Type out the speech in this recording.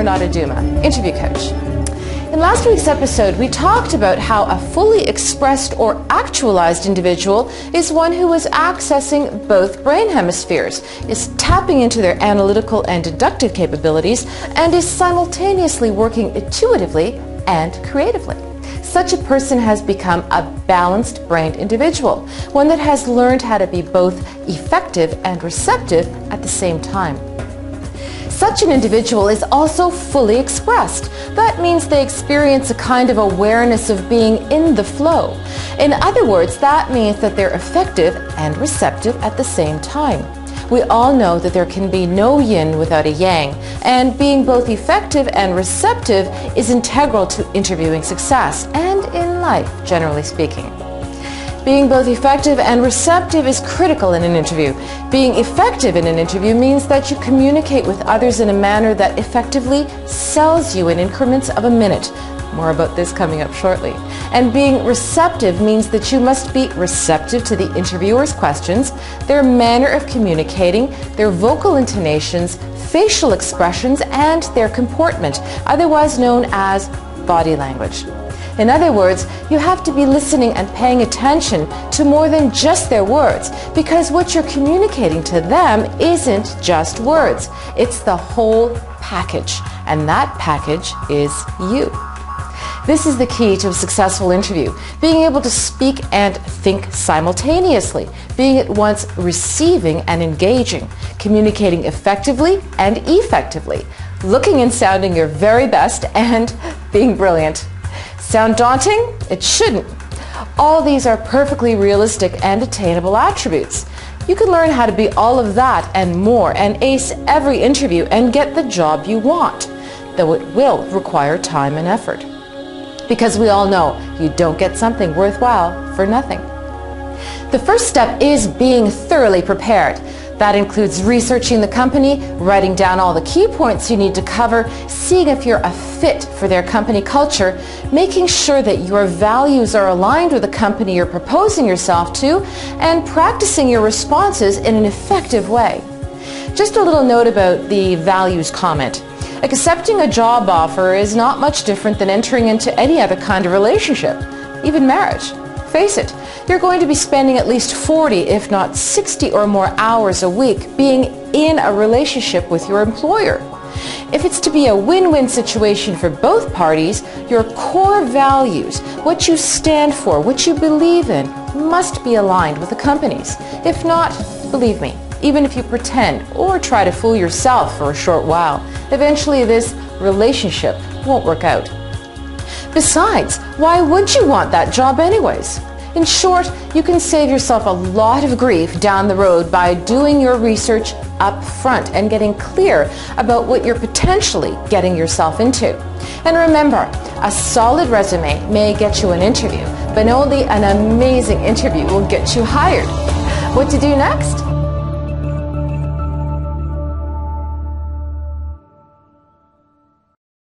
Renata Duma, interview coach. In last week's episode, we talked about how a fully expressed or actualized individual is one who is accessing both brain hemispheres, is tapping into their analytical and deductive capabilities, and is simultaneously working intuitively and creatively. Such a person has become a balanced-brained individual, one that has learned how to be both effective and receptive at the same time. Such an individual is also fully expressed. That means they experience a kind of awareness of being in the flow. In other words, that means that they're effective and receptive at the same time. We all know that there can be no yin without a yang, and being both effective and receptive is integral to interviewing success and in life, generally speaking. Being both effective and receptive is critical in an interview. Being effective in an interview means that you communicate with others in a manner that effectively sells you in increments of a minute. More about this coming up shortly. And being receptive means that you must be receptive to the interviewer's questions, their manner of communicating, their vocal intonations, facial expressions, and their comportment, otherwise known as body language. In other words, you have to be listening and paying attention to more than just their words, because what you're communicating to them isn't just words. It's the whole package, and that package is you. This is the key to a successful interview, being able to speak and think simultaneously, being at once receiving and engaging, communicating effectively and effectively, looking and sounding your very best, and being brilliant. Sound daunting? It shouldn't. All these are perfectly realistic and attainable attributes. You can learn how to be all of that and more and ace every interview and get the job you want, though it will require time and effort. Because we all know you don't get something worthwhile for nothing. The first step is being thoroughly prepared. That includes researching the company, writing down all the key points you need to cover, seeing if you're a fit for their company culture, making sure that your values are aligned with the company you're proposing yourself to, and practicing your responses in an effective way. Just a little note about the values comment. Accepting a job offer is not much different than entering into any other kind of relationship, even marriage. Face it, you're going to be spending at least 40, if not 60 or more hours a week being in a relationship with your employer. If it's to be a win-win situation for both parties, your core values, what you stand for, what you believe in, must be aligned with the company's. If not, believe me, even if you pretend or try to fool yourself for a short while, eventually this relationship won't work out. Besides, why would you want that job anyways? In short, you can save yourself a lot of grief down the road by doing your research up front and getting clear about what you're potentially getting yourself into. And remember, a solid resume may get you an interview, but only an amazing interview will get you hired. What to do next?